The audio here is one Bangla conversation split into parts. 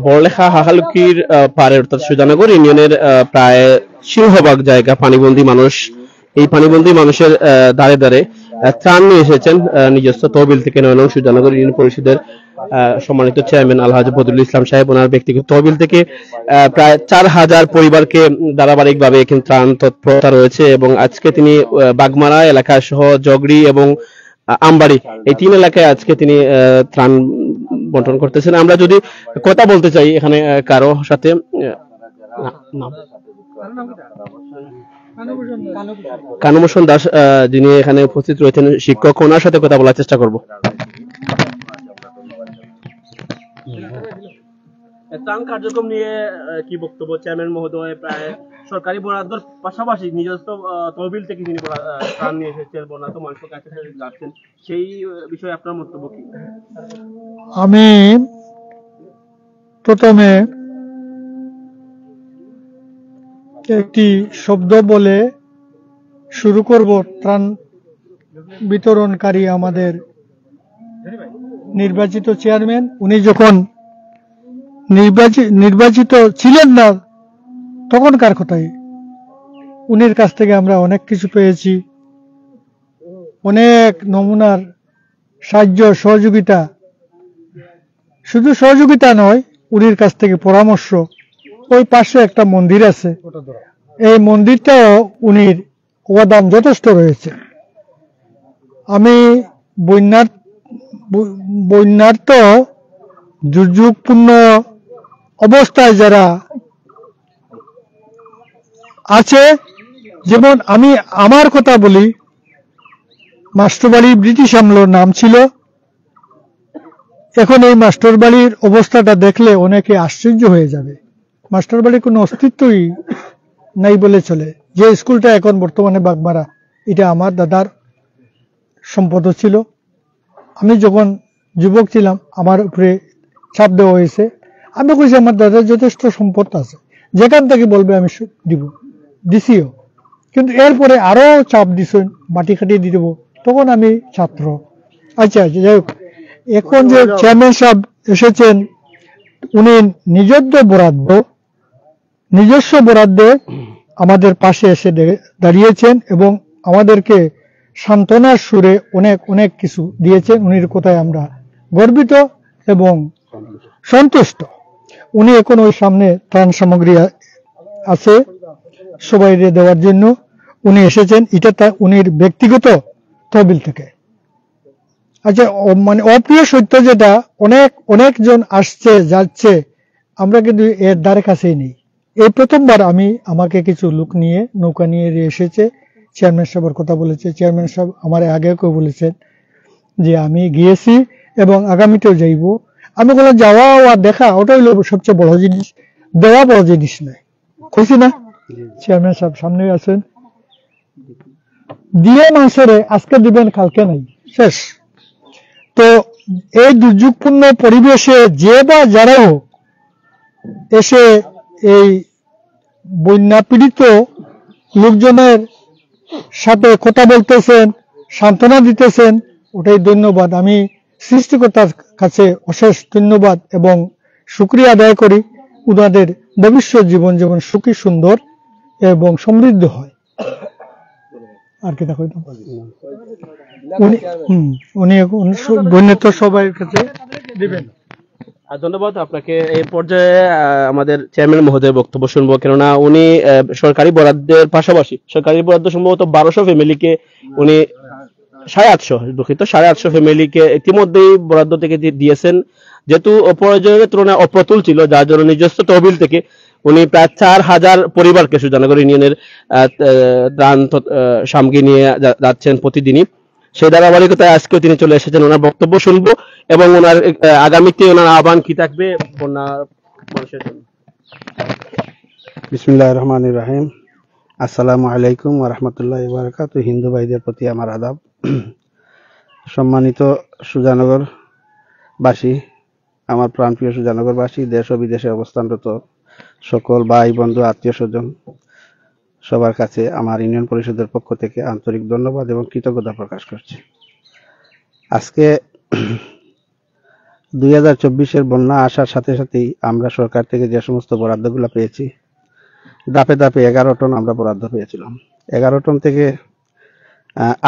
বড়লেখা হাহালুকির পারে অর্থাৎ সুজানগর ইউনিয়নের প্রায় সিংহভাগ জায়গা পানিবন্দী মানুষ। এই পানিবন্দী মানুষের দ্বারে দ্বারে ত্রাণ নিয়ে এসেছেন নিজস্ব তহবিল থেকে। ৯ নং সুজানগর ইউনিয়ন পরিষদের সম্মানিত চেয়ারম্যান আলহাজ বদরুল ইসলাম সাহেব ওনার ব্যক্তিগত তহবিল থেকে প্রায় ৪,০০০ পরিবারকে ধারাবাহিকভাবে এখানে ত্রাণ তৎপরতা রয়েছে। এবং আজকে তিনি বাগমারা এলাকা সহ জগড়ি এবং আমবাড়ি এই ৩ এলাকায় আজকে তিনি ত্রাণ বন্টন করতেছেন। আমরা যদি কথা বলতে চাই এখানে কারো সাথে, কানুমোশন দাস যিনি এখানে উপস্থিত রয়েছেন শিক্ষক, ওনার সাথে কথা বলার চেষ্টা করব। ত্রাণ কার্যক্রম নিয়ে কি বক্তব্য চেয়ারম্যান মহোদয়? প্রায় সরকারি বরাদ্দর পাশাপাশি নিজস্ব তহবিল থেকে তিনি ত্রাণ নিয়ে এসেছেন, বন্যাত মানুষের কাছে যাচ্ছেন, সেই বিষয়ে আপনার মন্তব্য কি? আমি প্রথমে একটি শব্দ বলে শুরু করব। ত্রাণ বিতরণকারী আমাদের নির্বাচিত চেয়ারম্যান, উনি যখন নির্বাচিত ছিলেন না তখনকার কথাই, উনির কাছ থেকে আমরা অনেক কিছু পেয়েছি, অনেক নমুনার সাহায্য সহযোগিতা, শুধু সহযোগিতা নয়, উনির কাছ থেকে পরামর্শ। ওই পাশে একটা মন্দির আছে, এই মন্দিরটাও উনির অবদান যথেষ্ট রয়েছে। আমি বন্যার্থ দুর্যোগপূর্ণ অবস্থায় যারা আছে, যেমন আমি আমার কথা বলি, মাস্টারবাড়ি ব্রিটিশ আমলের নাম ছিল। এখন এই মাস্টারবাড়ির অবস্থাটা দেখলে অনেকে আশ্চর্য হয়ে যাবে। মাস্টারবাড়ির কোনো অস্তিত্বই নাই বলে চলে। যে স্কুলটা এখন বর্তমানে বাগমারা, এটা আমার দাদার সম্পদ ছিল। আমি যখন যুবক ছিলাম আমার উপরে চাপ দেওয়া হয়েছে। আমি কইছি আমার দাদার যথেষ্ট সম্পদ আছে, যেখান থেকে বলবে আমি দিছিও, কিন্তু এরপরে আরো চাপ দিছেন মাটি কাটিয়ে দিয়ে দেবো, তখন আমি ছাত্র। আচ্ছা যাই হোক, এখন যে চেয়ারম্যান সাহেব এসেছেন, উনি নিজস্ব বরাদ্দে আমাদের পাশে এসে দাঁড়িয়েছেন এবং আমাদেরকে সান্ত্বনার সুরে অনেক অনেক কিছু দিয়েছেন। উনির কথায় আমরা গর্বিত এবং সন্তুষ্ট। উনি এখন ওই সামনে ত্রাণ সামগ্রী আছে সবাই দেওয়ার জন্য উনি এসেছেন, এটা উনির ব্যক্তিগত তহবিল থেকে। আচ্ছা, মানে অপ্রিয় সত্য যেটা, অনেকজন আসছে যাচ্ছে, আমরা কিন্তু এর দ্বারে কাছেই নেই। এই প্রথমবার আমাকে কিছু লোক নিয়ে নৌকা নিয়ে এসেছে, চেয়ারম্যান সাহেবের কথা বলেছে। চেয়ারম্যান সাহেব আমার আগে কেউ বলেছেন যে আমি গিয়েছি এবং আগামীতেও যাইব। আমি বললাম যাওয়া আর দেখা ওটাই হলো সবচেয়ে বড় জিনিস, দেওয়া বড় জিনিস নয়, খুশি না? চেয়ারম্যান সাহেব সামনে আছেন, দিয়ে মানুষের আজকে দিবেন কালকে নাই, শেষ। তো এই দুর্যোগপূর্ণ পরিবেশে যে বা যারাও এসে এই বন্যা পীড়িত লোকজনের সাথে কথা বলতেছেন, সান্ত্বনা দিতেছেন, ওটাই ধন্যবাদ। আমি সৃষ্টিকর্তার কাছে অশেষ ধন্যবাদ এবং শুকরিয়া আদায় করি, উনাদের ভবিষ্যৎ জীবন যেমন সুখী সুন্দর এবং সমৃদ্ধ হয়। আর কি দেখো উনি বন্যত সবাই কাছে দিবেন। ধন্যবাদ আপনাকে। এই পর্যায়ে আমাদের চেয়ারম্যান মহোদয়ের বক্তব্য শুনবো, কেননা উনি সরকারি বরাদ্দের পাশাপাশি সরকারি বরাদ্দ সম্ভবত ১২০০ ফ্যামিলিকে উনি 850 ফ্যামিলিকে ইতিমধ্যেই বরাদ্দ থেকে দিয়েছেন। যেহেতু প্রয়োজনের তুলনায় অপ্রতুল ছিল, যার জন্য নিজস্ব তহবিল থেকে উনি প্রায় ৪,০০০ পরিবারকে সুজানগর ইউনিয়নের ত্রাণ সামগ্রী নিয়ে যাচ্ছেন প্রতিদিনই। সেই ধারাবাহিকতায় আজকেও তিনি চলে এসেছেন। ওনার বক্তব্য শুনবো এবং ওনার আগামীতে ওনার আহ্বান কি থাকবে বন্যা মানুষের জন্য। বিসমিল্লাহির রহমানির রহিম। আসসালামু আলাইকুম ওয়া রাহমাতুল্লাহি ওয়া বারাকাতুহু। হিন্দু ভাইদের প্রতি আমার আদাব। সম্মানিত সুজানগরবাসী, আমার প্রাণপ্রিয় সুজানগরবাসী, দেশ ও বিদেশে অবস্থানরত সকল ভাই বন্ধু আত্মীয় স্বজন, সবার কাছে আমার ইউনিয়ন পরিষদের পক্ষ থেকে আন্তরিক ধন্যবাদ এবং কৃতজ্ঞতা প্রকাশ করছি। আজকে 2024-এর বন্যা আসার সাথে সাথেই আমরা সরকার থেকে যে সমস্ত বরাদ্দগুলো পেয়েছি, ধাপে ধাপে 11 টন আমরা বরাদ্দ পেয়েছিলাম। 11 টন থেকে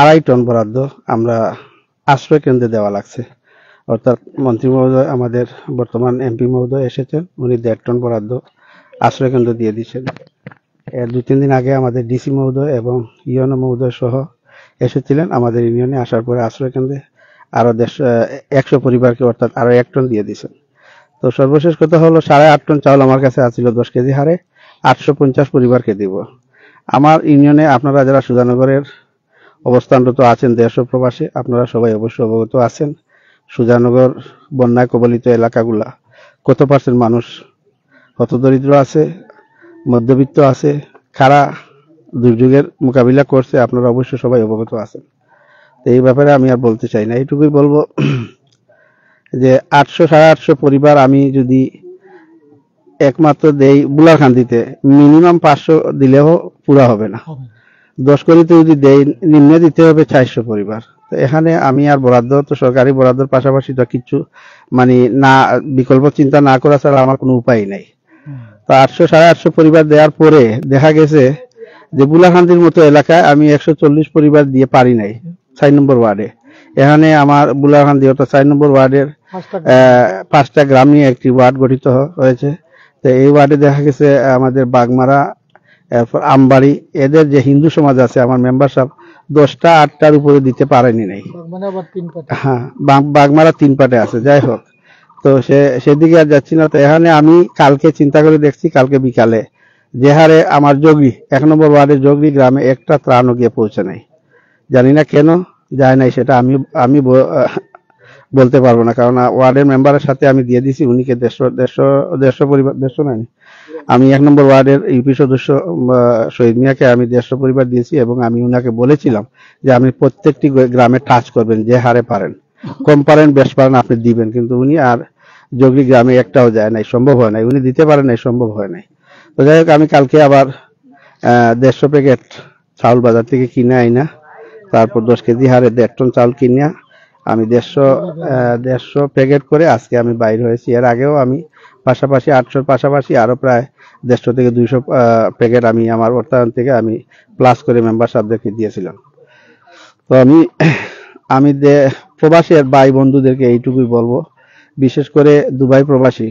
2.5 টন বরাদ্দ আমরা আশ্রয় কেন্দ্রে দেওয়া লাগছে। অর্থাৎ মন্ত্রী মহোদয়, আমাদের বর্তমান এমপি মহোদয় এসেছেন, উনি 1.5 টন বরাদ্দ আশ্রয় কেন্দ্র দিয়ে দিচ্ছেন। এর 2-3 দিন আগে আমাদের ডিসি মহোদয় এবং ইউএনও মহোদয় সহ এসেছিলেন আমাদের ইউনিয়নে। আসার পরে আশ্রয় কেন্দ্রে আরো 100 পরিবারকে অর্থাৎ আরো 1 টন দিয়ে দিচ্ছেন। তো সর্বশেষ কথা হলো 8.5 টন চাউল আমার কাছে আছিল 10 কেজি হারে, 850 পরিবারকে দিব। আমার ইউনিয়নে আপনারা যারা সুজানগরের অবস্থানরত আছেন দেশ ও প্রবাসে, আপনারা সবাই অবশ্যই অবগত আছেন সুজানগর বন্যায় কবলিত এলাকাগুলা কত পার্সেন্ট মানুষ হতদরিদ্র আছে, মধ্যবিত্ত আছে, কারা দুর্যোগের মোকাবিলা করছে, আপনারা অবশ্যই সবাই অবগত আছেন। তো এই ব্যাপারে আমি আর বলতে চাই না, এইটুকুই বলবো যে 800-850 পরিবার আমি যদি একমাত্র দেই বুলারখান্দিতে, মিনিমাম 500 দিলেও পুরা হবে না। 10 করিতে যদি দেই, নিম্নে দিতে হবে 400 পরিবার। তো এখানে আমি আর বরাদ্দ, তো সরকারি বরাদ্দর পাশাপাশি তো কিছু মানে না, বিকল্প চিন্তা না করা ছাড়া আমার কোনো উপায় নাই। তো 800-850 পরিবার দেওয়ার পরে দেখা গেছে যে বুলারখান্দির মতো এলাকায় আমি 140 পরিবার দিয়ে পারি নাই 4 নম্বর ওয়ার্ডে। এখানে আমার বুলারখান্দি অর্থাৎ 4 নম্বর ওয়ার্ডের 5টা গ্রাম নিয়ে একটি ওয়ার্ড গঠিত হয়েছে। তো এই ওয়ার্ডে দেখা গেছে আমাদের বাগমারা, এরপর আমবাড়ি, এদের যে হিন্দু সমাজ আছে আমার মেম্বার সাহেব 10টা 8টার উপরে দিতে পারেনি নাই। হ্যাঁ, বাগমারা 3 পাটে আছে। যাই হোক, তো সেদিকে আর যাচ্ছি না। তো এখানে আমি কালকে চিন্তা করে দেখছি, কালকে বিকালে যে হারে আমার যোগী 1 নম্বর ওয়ার্ডের যোগী গ্রামে একটা ত্রাণও গিয়ে পৌঁছে নাই। জানি না কেন যায় নাই, সেটা আমি বলতে পারবো না, কারণ ওয়ার্ডের মেম্বারের সাথে আমি দিয়ে দিছি উনিকে 150 পরিবার, 150 নাই, আমি 1 নম্বর ওয়ার্ডের ইউপি সদস্য শহীদ মিয়াকে আমি 150 পরিবার দিয়েছি এবং আমি উনাকে বলেছিলাম যে আপনি প্রত্যেকটি গ্রামে টাচ করবেন, যে হারে পারেন, কম পারেন বেশ পারেন আপনি দিবেন। কিন্তু উনি আর যোগী গ্রামে একটাও যায় নাই, সম্ভব হয় নাই, উনি দিতে পারেন নাই, সম্ভব হয় নাই। তো যাই হোক, আমি কালকে আবার 150 প্যাকেট চাউল বাজার থেকে কিনে আইনা, তারপর 10 কেজি হারে 1.5 টন চাউল কিনিয়া আমি 150 প্যাকেট করে আজকে আমি বাইরে হয়েছি। এর আগেও আমি পাশাপাশি 800 পাশাপাশি আরো প্রায় 150 থেকে 200 প্যাকেট আমি আমার অর্থায়ন থেকে আমি প্লাস করে মেম্বার সাহেবদেরকে দিয়েছিলাম। তো আমি প্রবাসী ভাই বন্ধুদেরকে এইটুকুই বলবো, বিশেষ করে দুবাই প্রবাসী,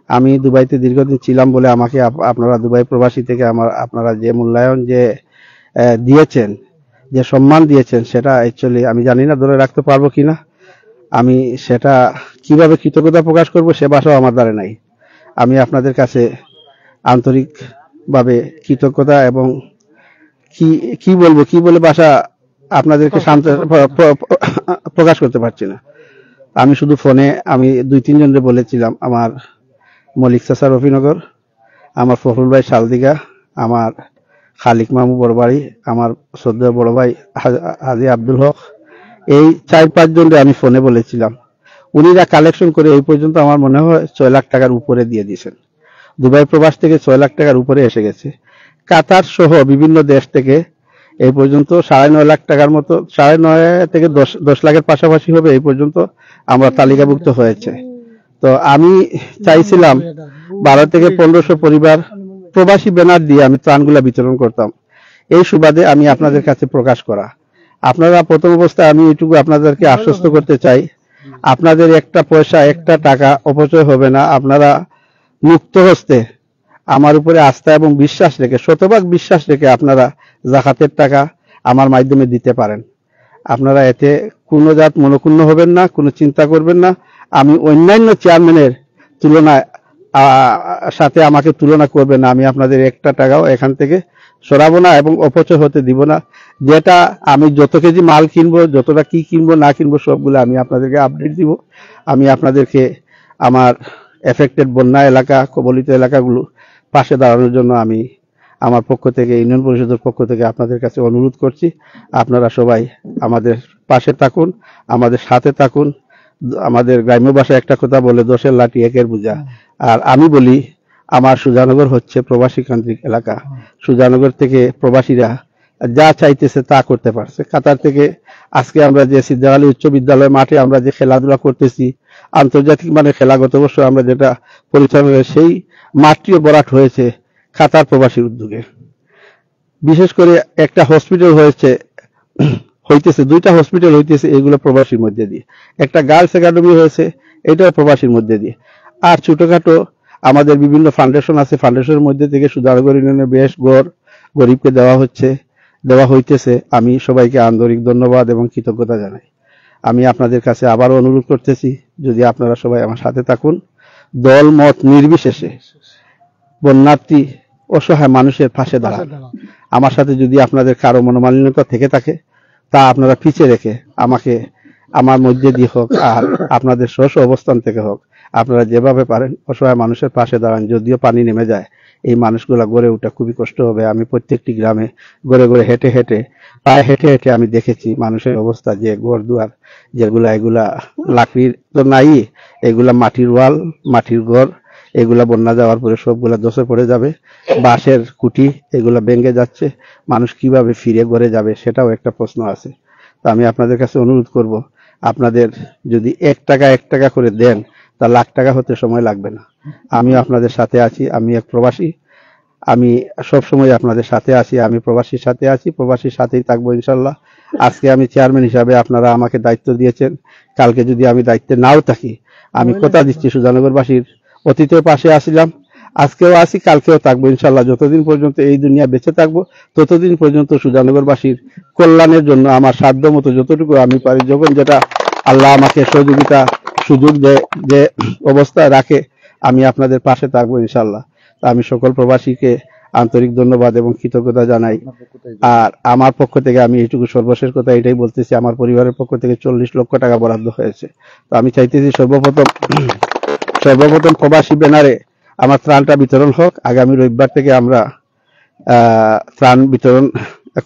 আমি দুবাইতে দীর্ঘদিন ছিলাম বলে আমাকে আপনারা দুবাই প্রবাসী থেকে আপনারা যে মূল্যায়ন যে দিয়েছেন, যে সম্মান দিয়েছেন, সেটা অ্যাকচুয়ালি আমি জানি না ধরে রাখতে পারবো কিনা। আমি সেটা কিভাবে কৃতজ্ঞতা প্রকাশ করব সে ভাষাও আমার দ্বারা নাই। আমি আপনাদের কাছে আন্তরিকভাবে কৃতজ্ঞতা এবং কি বলবো, কি বলে ভাষা আপনাদেরকে প্রকাশ করতে পারছি না। আমি শুধু ফোনে আমি 2-3 জনকে বলেছিলাম, আমার মলিক চাচা রফিনগর, আমার ফখরুল ভাই শালদিঘা, আমার খালিক মামু বড়বাড়ি, আমার শ্রদ্ধেয় বড় ভাই হাজি আব্দুল হক, এই 4-5 জনকে আমি ফোনে বলেছিলাম। উনিরা কালেকশন করে এই পর্যন্ত আমার মনে হয় 6 লাখ টাকার উপরে দিয়ে দিয়েছেন। দুবাই প্রবাস থেকে 6 লাখ টাকার উপরে এসে গেছে। কাতার সহ বিভিন্ন দেশ থেকে এই পর্যন্ত 9.5 লাখ টাকার মতো, 9.5 থেকে 10 লাখের পাশাপাশি হবে এই পর্যন্ত আমরা তালিকাভুক্ত হয়েছে। তো আমি চাইছিলাম 12 থেকে 1500 পরিবার প্রবাসী ব্যানার দিয়ে আমি ত্রাণগুলা বিতরণ করতাম। এই সুবাদে আমি আপনাদের কাছে প্রকাশ করা। আপনারা প্রথম অবস্থায় আমি এইটুকু আপনাদেরকে আশ্বস্ত করতে চাই, আপনাদের একটা পয়সা একটা টাকা অপচয় হবে না। আপনারা মুক্ত হস্তে আমার উপরে আস্থা এবং বিশ্বাস রেখে, শতভাগ বিশ্বাস রেখে আপনারা যাকাতের টাকা আমার মাধ্যমে দিতে পারেন। আপনারা এতে কোনো জাত মনোক্ষুণ্ণ হবেন না, কোনো চিন্তা করবেন না। আমি অন্যান্য চেয়ারম্যানের তুলনায় সাথে আমাকে তুলনা করবেন না। আমি আপনাদের একটা টাকাও এখান থেকে সরাবো না এবং অপচয় হতে দিব না। যেটা আমি যত কেজি মাল কিনবো, যতটা কি কিনবো না কিনবো সবগুলো আমি আপনাদেরকে আপডেট দিব। আমি আপনাদেরকে আমার এফেক্টেড বন্যা এলাকা, কবলিত এলাকাগুলো পাশে দাঁড়ানোর জন্য আমি আমার পক্ষ থেকে, ইউনিয়ন পরিষদের পক্ষ থেকে আপনাদের কাছে অনুরোধ করছি। আপনারা সবাই আমাদের পাশে থাকুন, আমাদের সাথে থাকুন। আমাদের গ্রাম্য ভাষায় একটা কথা বলে, 10-এর লাঠি 1-এর বোঝা। আর আমি বলি, আমার সুজানগর হচ্ছে প্রবাসী কেন্দ্রিক এলাকা। সুজানগর থেকে প্রবাসীরা যা চাইতেছে তা করতে পারছে। কাতার থেকে আজকে আমরা যে সিদ্ধার্থ উচ্চ বিদ্যালয় মাঠে আমরা যে খেলাধুলা করতেছি, আন্তর্জাতিক মানে খেলা গত বছর আমরা যেটা পরিচালনা করি, সেই মাঠটিও ভরাট হয়েছে কাতার প্রবাসীর উদ্যোগে। বিশেষ করে একটা হসপিটাল হইতেছে, 2টা হসপিটাল হইতেছে, এগুলো প্রবাসীর মধ্যে দিয়ে। একটা গার্লস একাডেমি হয়েছে, এটাও প্রবাসীর মধ্যে দিয়ে। আর ছোটখাটো আমাদের বিভিন্ন ফাউন্ডেশন আছে, ফাউন্ডেশনের মধ্যে থেকে সুধারগড় ইউনিয়নের বেশ গরিবকে দেওয়া হইতেছে। আমি সবাইকে আন্তরিক ধন্যবাদ এবং কৃতজ্ঞতা জানাই। আমি আপনাদের কাছে আবারও অনুরোধ করতেছি, যদি আপনারা সবাই আমার সাথে থাকুন, দল মত নির্বিশেষে বন্যার্থী অসহায় মানুষের পাশে দাঁড়ান। আমার সাথে যদি আপনাদের কারো মনোমালিন্যতা থেকে থাকে, তা আপনারা পিছিয়ে রেখে আমাকে আমার মধ্যে দিয়ে হোক আর আপনাদের স্ব অবস্থান থেকে হোক, আপনারা যেভাবে পারেন অসহায় মানুষের পাশে দাঁড়ান। যদিও পানি নেমে যায়, এই মানুষগুলা গড়ে ওঠা খুবই কষ্ট হবে। আমি প্রত্যেকটি গ্রামে গড়ে পায়ে হেঁটে আমি দেখেছি মানুষের অবস্থা, যে ঘর দুয়ার এগুলা লাকড়ির তো নাই, এগুলা মাটির ওয়াল, মাটির ঘর, এগুলা বন্যা যাওয়ার পরে সবগুলা ধসে পড়ে যাবে। বাঁশের কুটি এগুলা ভেঙে যাচ্ছে, মানুষ কিভাবে ফিরে ঘরে যাবে সেটাও একটা প্রশ্ন আছে। তো আমি আপনাদের কাছে অনুরোধ করব, আপনাদের যদি 1 টাকা করে দেন, তা লাখ টাকা হতে সময় লাগবে না। আমি আপনাদের সাথে আছি, আমি এক প্রবাসী, আমি সব সময় আপনাদের সাথে আছি, আমি প্রবাসীর সাথে আছি, প্রবাসীর সাথেই থাকবো ইনশাল্লাহ। আজকে আমি চেয়ারম্যান হিসাবে আপনারা আমাকে দায়িত্ব দিয়েছেন, কালকে যদি আমি দায়িত্বে নাও থাকি, আমি কথা দিচ্ছি সুজানগরবাসীর অতীতেও পাশে আসছিলাম, আজকেও আছি, কালকেও থাকবো ইনশাল্লাহ। যতদিন পর্যন্ত এই দুনিয়া বেঁচে থাকবো, ততদিন পর্যন্ত সুজানগরবাসীর কল্যাণের জন্য আমার সাধ্য মতো যতটুকু আমি পারি, যখন যেটা আল্লাহ আমাকে সুযোগ দেয়, যে অবস্থায় রাখে, আমি আপনাদের পাশে থাকবো ইনশাল্লাহ। আমি সকল প্রবাসীকে আন্তরিক ধন্যবাদ এবং কৃতজ্ঞতা জানাই। আর আমার পক্ষ থেকে আমি এইটুকু সর্বশেষ কথা এটাই বলতেছি, আমার পরিবারের পক্ষ থেকে 40 লক্ষ টাকা বরাদ্দ হয়েছে। তো আমি চাইতেছি সর্বপ্রথম প্রবাসী ব্যানারে আমার ত্রাণটা বিতরণ হোক। আগামী রবিবার থেকে আমরা ত্রাণ বিতরণ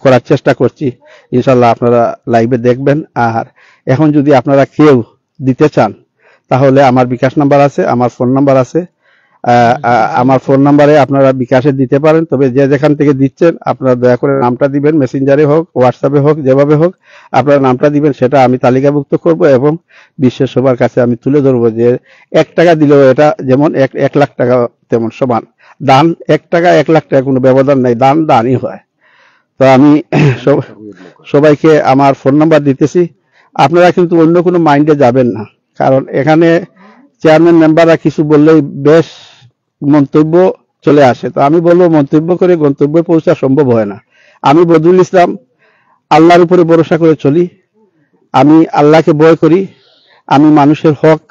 করার চেষ্টা করছি ইনশাল্লাহ, আপনারা লাইভে দেখবেন। আর এখন যদি আপনারা কেউ দিতে চান, তাহলে আমার বিকাশ নাম্বার আছে, আমার ফোন নাম্বার আছে, আমার ফোন নাম্বারে আপনারা বিকাশে দিতে পারেন। তবে যে যেখান থেকে দিচ্ছেন আপনারা দয়া করে নামটা দিবেন, মেসেঞ্জারে হোক, হোয়াটসঅ্যাপে হোক, যেভাবে হোক আপনারা নামটা দিবেন, সেটা আমি তালিকাভুক্ত করব এবং বিশ্বের সবার কাছে আমি তুলে ধরবো যে 1 টাকা দিলেও এটা যেমন 1 লাখ টাকা তেমন সমান। দান 1 টাকা 1 লাখ টাকা কোনো ব্যবধান নাই, দানই হয়। তো আমি সবাইকে আমার ফোন নাম্বার দিতেছি, আপনারা কিন্তু অন্য কোনো মাইন্ডে যাবেন না, কারণ এখানে চেয়ারম্যান মেম্বাররা কিছু বললেই বেশ মন্তব্য চলে আসে। তো আমি বলবো, মন্তব্য করে গন্তব্যে পৌঁছা সম্ভব হয় না। আমি বদরুল ইসলাম আল্লাহর উপরে ভরসা করে চলি, আমি আল্লাহকে ভয় করি, আমি মানুষের হক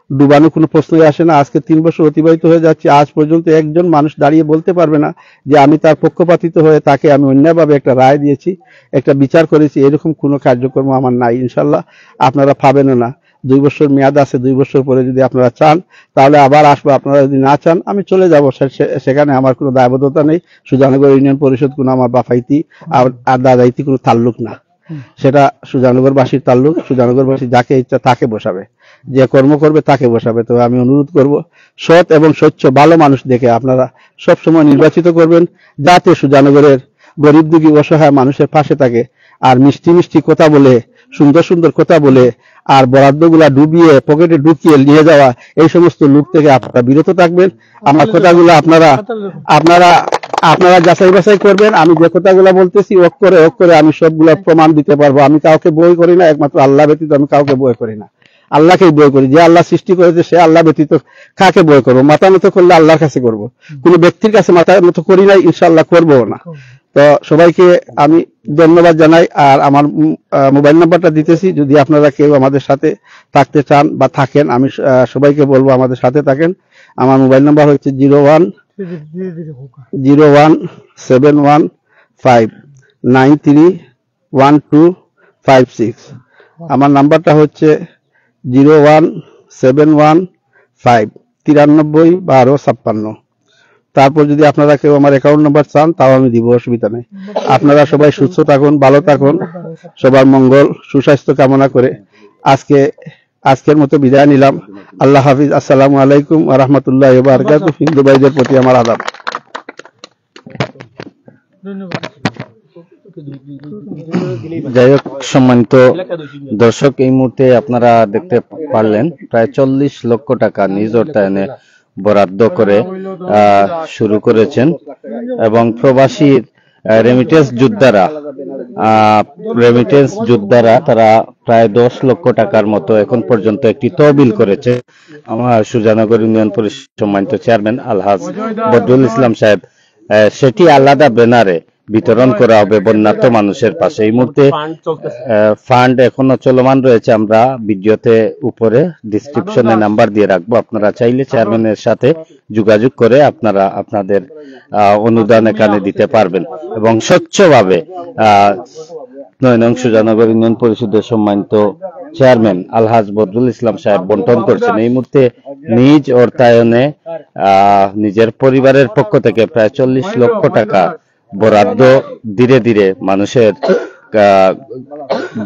ডুবানো কোনো প্রশ্নই আসে না। আজকে 3 বছর অতিবাহিত হয়ে যাচ্ছে, আজ পর্যন্ত একজন মানুষ দাঁড়িয়ে বলতে পারবে না যে আমি তার পক্ষপাতিত্ব হয়ে তাকে আমি অন্যায়ভাবে একটা রায় দিয়েছি, একটা বিচার করেছি। এরকম কোনো কার্যক্রম আমার নাই ইনশাল্লাহ, আপনারা পাবেন না। 2 বছর মেয়াদ আছে, 2 বছর পরে যদি আপনারা চান তাহলে আবার আসবো, আপনারা যদি না চান আমি চলে যাব, সেখানে আমার কোনো দায়বদ্ধতা নেই। সুজানগর ইউনিয়ন পরিষদ কোনো আমার বাফাইতি আর দাদাইতি কোনো তাল্লুক না, সেটা সুজানগরবাসীর তাল্লুক। সুজানগরবাসী যাকে ইচ্ছা তাকে বসাবে, যে কর্ম করবে তাকে বসাবে। তো আমি অনুরোধ করব, সৎ এবং স্বচ্ছ ভালো মানুষ দেখে আপনারা সব সময় নির্বাচিত করবেন, যাতে সুজানগরের গরিব দুঃখী অসহায় মানুষের পাশে থাকে। আর মিষ্টি কথা বলে, সুন্দর কথা বলে আর বরাদ্দগুলা ডুবিয়ে পকেটে ঢুকিয়ে নিয়ে যাওয়া, এই সমস্ত লোক থেকে আপনারা বিরত থাকবেন। আমার কথাগুলো আপনারা যাচাই বাছাই করবেন। আমি যে কথাগুলো বলতেছি ওক করে আমি সবগুলো প্রমাণ দিতে পারবো। আমি কাউকে বই করি না, একমাত্র আল্লাহ ব্যতীত আমি কাউকে বই করি না, আল্লাহকেই বই করি। যে আল্লাহ সৃষ্টি করেছে সে আল্লাহ ব্যতীত কাকে বই করবো? মাথা মতো করলে আল্লাহর কাছে করব, কোনো ব্যক্তির কাছে মাথা মতো করি নাই, ইনশাআল্লাহ করবো না। তো সবাইকে আমি ধন্যবাদ জানাই। আর আমার মোবাইল নাম্বারটা দিতেছি, যদি আপনারা কেউ আমাদের সাথে থাকতে চান বা থাকেন, আমি সবাইকে বলবো আমাদের সাথে থাকেন। আমার মোবাইল নাম্বার হচ্ছে 017159312556। আমার নাম্বারটা হচ্ছে 01715931256। তারপর যদি আপনারা কেউ আমার অ্যাকাউন্ট নাম্বার চান তাও আমি দিব, অসুবিধা নেই। আপনারা সবাই সুস্থ থাকুন, ভালো থাকুন, সবার মঙ্গল সুস্বাস্থ্য কামনা করে আজকের মতো বিদায় নিলাম। আল্লাহ হাফিজ। আসসালামু আলাইকুম ওয়া রাহমাতুল্লাহি ওয়া বারাকাতুহু। হিন্দু ভাইদের প্রতি আমার আদাব। ধন্যবাদ। যাই হোক, সম্মানিত দর্শক, এই মুহূর্তে আপনারা দেখতে পারলেন প্রায় 40 লক্ষ টাকা নিজ অর্থায়নে বরাদ্দ করে শুরু করেছেন এবং প্রবাসীর রেমিটেন্স যোদ্ধারা তারা প্রায় 10 লক্ষ টাকার মতো এখন পর্যন্ত একটি তহবিল করেছে। আমার সুজানগর ইউনিয়ন পরিষদ সম্মানিত চেয়ারম্যান আলহাজ বদরুল ইসলাম সাহেব, সেটি আলাদা ব্যানারে বিতরণ করা হবে বন্যার্ত মানুষের পাশে। এই মুহূর্তে ফান্ড এখনো চলমান রয়েছে। আমরা ভিডিওতে উপরে ডিসক্রিপশনে নাম্বার দিয়ে রাখবো, আপনারা চাইলে চেয়ারম্যানের সাথে যোগাযোগ করে আপনারা আপনাদের অনুদান এখানে দিতে পারবেন এবং স্বচ্ছভাবে 9 নং সুজানগর ইউনিয়ন পরিষদের সম্মানিত চেয়ারম্যান আলহাজ বদরুল ইসলাম সাহেব বন্টন করছেন। এই মুহূর্তে নিজ অর্থায়নে নিজের পরিবারের পক্ষ থেকে প্রায় 40 লক্ষ টাকা বরাদ্দ ধীরে ধীরে মানুষের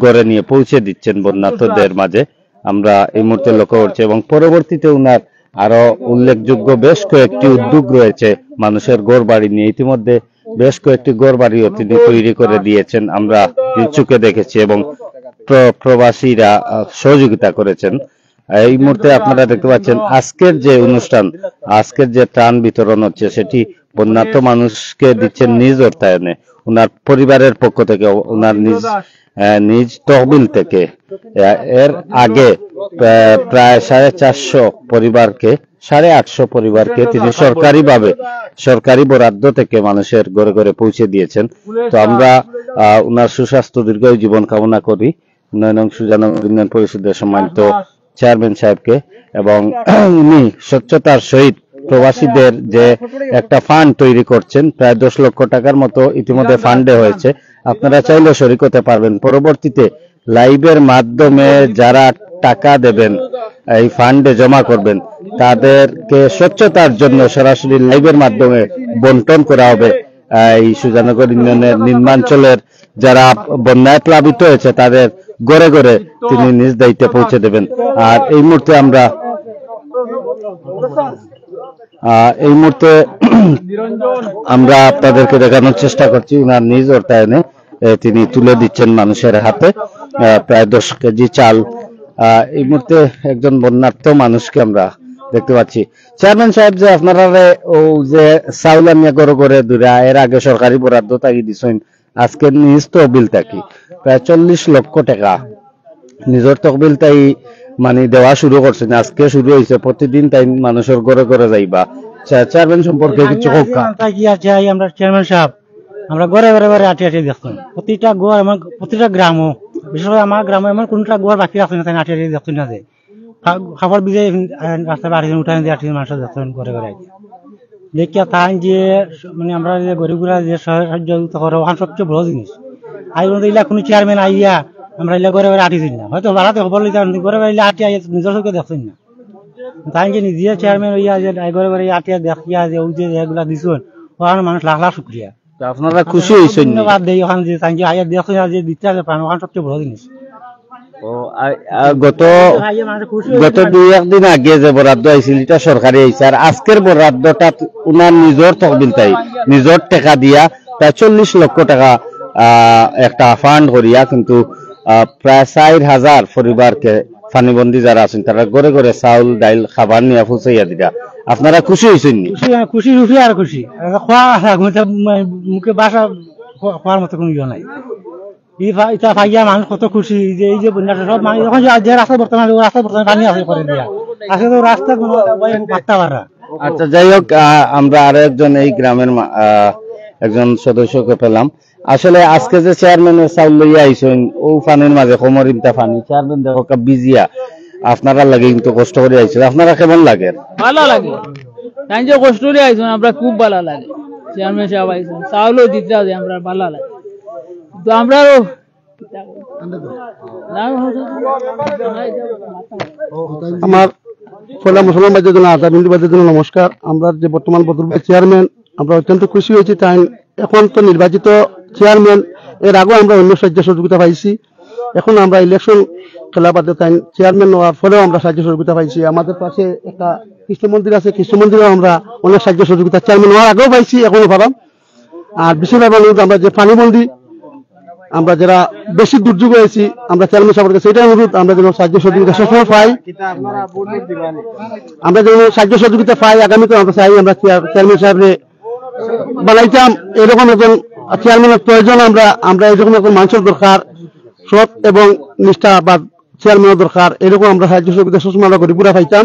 ঘরে নিয়ে পৌঁছে দিচ্ছেন বন্যার্তদের মাঝে, আমরা এই মুহূর্তে লক্ষ্য করছি। এবং পরবর্তীতে উনার আরো উল্লেখযোগ্য বেশ কয়েকটি উদ্যোগ রয়েছে মানুষের ঘর বাড়ি নিয়ে। ইতিমধ্যে বেশ কয়েকটি ঘর বাড়িও তিনি তৈরি করে দিয়েছেন, আমরা চোখে দেখেছি এবং প্রবাসীরা সহযোগিতা করেছেন। এই মুহূর্তে আপনারা দেখতে পাচ্ছেন আজকের যে অনুষ্ঠান, আজকের যে ত্রাণ বিতরণ হচ্ছে সেটি বন্যার্ত মানুষকে দিচ্ছেন নিজ অর্থায়নে, উনার পরিবারের পক্ষ থেকে, উনার নিজ তহবিল থেকে। এর আগে প্রায় 450 পরিবারকে, 850 পরিবারকে তিনি সরকারি বরাদ্দ থেকে মানুষের ঘরে ঘরে পৌঁছে দিয়েছেন। তো আমরা উনার সুস্বাস্থ্য দীর্ঘায়ু জীবন কামনা করি 9 নং সুজানগর ইউনিয়ন পরিষদের সম্মানিত চেয়ারম্যান সাহেবকে। এবং উনি স্বচ্ছতার সহিত প্রবাসীদের যে একটা ফান্ড তৈরি করছেন, প্রায় 10 লক্ষ টাকার মতো ইতিমধ্যে ফান্ডে হয়েছে, আপনারা চাইলে শরীক হতে পারবেন। পরবর্তীতে লাইভের মাধ্যমে যারা টাকা দেবেন, এই ফান্ডে জমা করবেন, তাদেরকে স্বচ্ছতার জন্য সরাসরি লাইভের মাধ্যমে বন্টন করা হবে। এই সুজানগর ইউনিয়নের নিম্নাঞ্চলের যারা বন্যায় প্লাবিত হয়েছে তাদের ঘরে ঘরে তিনি নিজ দায়িত্বে পৌঁছে দেবেন। আর এই মুহূর্তে আমরা আপনাদেরকে দেখানোর চেষ্টা করছি উনার নিজ অর্থায়নে তিনি তুলে দিচ্ছেন মানুষের হাতে প্রায় 10 কেজি চাল। এই মুহূর্তে একজন বন্যার্ত মানুষকে আমরা দেখতে পাচ্ছি। চেয়ারম্যান সাহেব, যে আপনারা যে চাউল আনিয়া গড়ে গড়ে দূরা, এর আগে সরকারি বরাদ্দ থাকি দিচ্ছেন, আজকে নিজ তহবিল থাকি প্রায় 40 লক্ষ টাকা নিজের তহবিল তাই মানে দেওয়া শুরু করছেন, আজকে শুরু হয়েছে। প্রতিদিন তাই মানুষের ঘরে ঘরে যাইবা। চেয়ারম্যান সম্পর্কে কিছু আমরা চেয়ারম্যান সাহেব, আমরা ঘরে ঘরে ঘরে আটি আটি দেখছেন, প্রতিটা ঘর, প্রতিটা গ্রামও, বিশেষ করে আমার গ্রামে এমন কোনটা ঘর বাকি রাখছেন না, তাই আটি আটি দেখছেন না, যে খাবার বিজে রাস্তায় আটি উঠান দিয়ে আটি মানুষ দেখছেন ঘরে ঘরে দেখিয়া। তাই যে মানে আমরা যে গরিবরা যে সাহায্য করে, ওখান সবচেয়ে বড় জিনিস। আই ইলা কোনো চেয়ারম্যান আইয়া আমরা ইলা ঘরে ঘরে আটি দিন না, হয়তো ভাড়াতে খবর লইতে ঘরে ঘরে আটি আইয়া নিজের চোখে দেখছেন না। তাই যে নিজে চেয়ারম্যান হইয়া যে ঘরে ঘরে আটিয়া দেখিয়া যে ওই যে এগুলা দিচ্ছেন, ওখানে মানুষ লাখ লাখ শুক্রিয়া। আপনারা খুশি হয়েছেন? ধন্যবাদ দেই ওখান যে তাই যে আইয়া দেখছেন যে দিতে আছে পান, ওখান সবচেয়ে বড় জিনিস। গত 2-1 দিন আগে যে বরাদ্দ আইছিল এটা সরকারি আইছে, আর আজকের বরাদ্দটা উনার নিজের তহবিল তাই নিজের টাকা দিয়া প্রায় 40 লক্ষ টাকা একটা ফান্ড করিয়া কিন্তু প্রায় 4000 পরিবারকে পানিবন্দী যারা আছেন তারা ঘরে ঘরে চাউল ডাইল খাবার নিয়ে পৌঁছাইয়া দিলা। আপনারা খুশি হয়েছেন? খুশি খুশি আর খুশি, মুখে বাসা খাওয়ার মতো কোনো ইয়ে নাই। এটা ভাইয়া মানুষ কত খুশি যে এই যে বন্যাটা সব মানুষ যখন যে রাস্তা বর্তমানে পানি আছে করে দিয়া আসলে তো রাস্তা পাত্তা পারা। আচ্ছা, যাই হোক, আমরা আরো একজন এই গ্রামের একজন সদস্যকে পেলাম। আসলে আজকে যে চেয়ারম্যানের চাউল লইয়া আইসেন ও পানির মাঝে কোমরিমটা পানি, চেয়ারম্যান দেখো বিজিয়া, আপনারা লাগে কিন্তু কষ্ট করে আইসেন, আপনারা কেমন লাগে? ভালো লাগে, তাই যে কষ্ট করে আইসেন আমরা খুব ভালো লাগে। চেয়ারম্যান সাহেব আইসেন চাউলও দিতে আছে, আমরা ভালো লাগে। তো আমরাও আমার পয়লা মুসলমান ভাইদের জন্য, আজাদ হিন্দু ভাইদের জন্য নমস্কার। আমরা যে বর্তমান বদরুল ভাই চেয়ারম্যান, আমরা অত্যন্ত খুশি হয়েছি। তাই এখন তো নির্বাচিত চেয়ারম্যান, এর আগেও আমরা অন্য সাহায্য সহযোগিতা পাইছি, এখন আমরা ইলেকশন খেলা বাদে তাই চেয়ারম্যান হওয়ার ফলেও আমরা সাহায্য সহযোগিতা পাইছি। আমাদের পাশে একটা কৃষ্ণ মন্দির আছে, কৃষ্ণ মন্দিরেও আমরা অনেক সাহায্য সহযোগিতা চেয়ারম্যান হওয়ার আগেও পাইছি, এখনো পালাম। আর বিশেষভাবে আমরা যে পানিবন্দী আমরা যারা বেশি দুর্যোগ হয়েছি আমরা চেয়ারম্যান সাহেবের কাছে এটাই অনুরোধ, আমরা যেন সাহায্য সহযোগিতা সবসময় পাই, আমরা যেন সাহায্য সহযোগিতা পাই। আগামীতে আমরা চাই আমরা চেয়ারম্যান সাহেবরে বানাইতাম, এরকম একজন চেয়ারম্যানের প্রয়োজন। আমরা এরকম একজন মানুষের দরকার, সৎ এবং নিষ্ঠাবাদ চেয়ারম্যানের দরকার। এরকম আমরা সাহায্য সহযোগিতা সবসময় আমরা গরিবরা পাইতাম।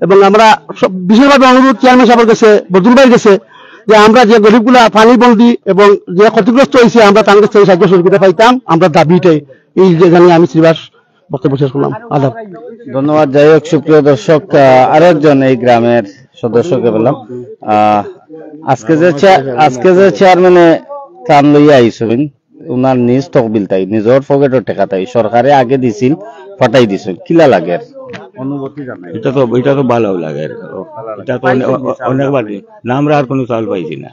এবং আমরা বিশেষভাবে অনুরোধ চেয়ারম্যান সাহেবের কাছে, বদরুল ভাইয়ের কাছে, যে আমরা যে গরিবগুলা পানি বন্দি এবং যে ক্ষতিগ্রস্ত হয়েছে আমরা তার কাছ থেকে সাহায্য সহযোগিতা পাইতাম। আমরা দাবিটাই এই যে জানিয়ে আমি শ্রীবাস বক্তব্য শেষ করলাম। আদাব। ধন্যবাদ। যাই হোক, সুপ্রিয় দর্শক, আরেকজন এই গ্রামের সদস্যকে বললাম, আজকে যে চেয়ারম্যানে ত্রাণ লইয়া আইসুন, উনার নিজ তহবিল তাই নিজের পকেটের টাকা তাই সরকারে আগে দিছিল, ফাটাই দিছিল, কিলা লাগে অনুভূতি জানাই? এটা তো ভালো লাগে, এটা তো অনেকবার না, আমরা আর কোনো চাল পাইছি না,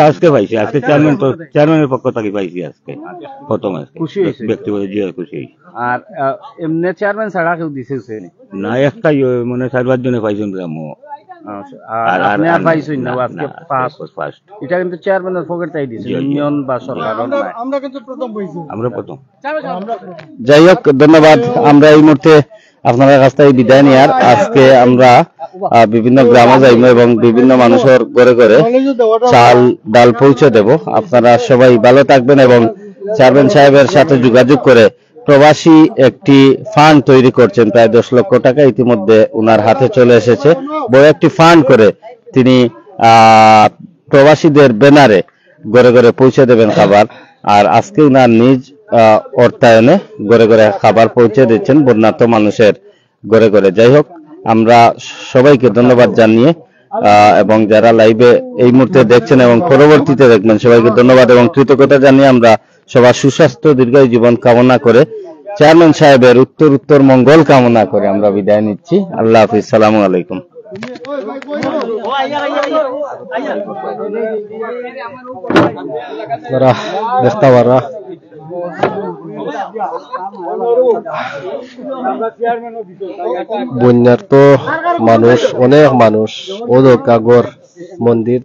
আজকে পাইছি, আজকে চেয়ারম্যানের পক্ষ থেকে পাইছি, আজকে প্রথম খুশি ব্যক্তিগত যে খুশি। আর এমনি চেয়ারম্যান ছাড়া কেউ দিছে না, একটাই মানে 4-5 জনে পাইছেন গ্রাম। আপনি আর পাইছেন না, আজকে ফার্স্ট। এটা কিন্তু চেয়ারম্যানের পকেট তাই দিছে, ইউনিয়ন বা সরকার নয়, আমরা কিন্তু প্রথম পাইছি, আমরা প্রথম। যাই হোক, ধন্যবাদ। আমরা এই মুহূর্তে আপনাদের কাছ থেকে বিদায় নিয়ে আজকে আমরা বিভিন্ন গ্রামে যাইব এবং বিভিন্ন মানুষের ঘরে ঘরে চাল ডাল পৌঁছে দেব। আপনারা সবাই ভালো থাকবেন এবং চেয়ারম্যান সাহেবের সাথে যোগাযোগ করে প্রবাসী একটি ফান্ড তৈরি করছেন, প্রায় 10 লক্ষ টাকা ইতিমধ্যে উনার হাতে চলে এসেছে। বড় একটি ফান্ড করে তিনি প্রবাসীদের ব্যানারে ঘরে ঘরে পৌঁছে দেবেন খাবার। আর আজকে উনার নিজ অর্থায়নে ঘরে ঘরে খাবার পৌঁছে দিচ্ছেন বন্যার্ত মানুষের ঘরে ঘরে। যাই হোক, আমরা সবাইকে ধন্যবাদ জানিয়ে এবং যারা লাইভে এই মুহূর্তে দেখছেন এবং পরবর্তীতে দেখবেন সবাইকে ধন্যবাদ এবং কৃতজ্ঞতা জানিয়ে আমরা সবার সুস্বাস্থ্য দীর্ঘায়ু জীবন কামনা করে চেয়ারম্যান সাহেবের উত্তর মঙ্গল কামনা করে আমরা বিদায় নিচ্ছি। আল্লাহ হাফিজ, সালামু আলাইকুম। বন্যার্ত মানুষ, অনেক মানুষ ওদকাগর মন্দির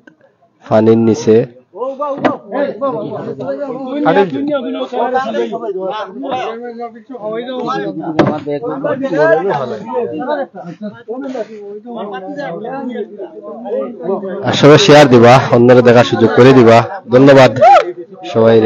পানির নিচে। আসলে শেয়ার দিবা, অন্যরা দেখার সুযোগ করে দিবা। ধন্যবাদ সবাই।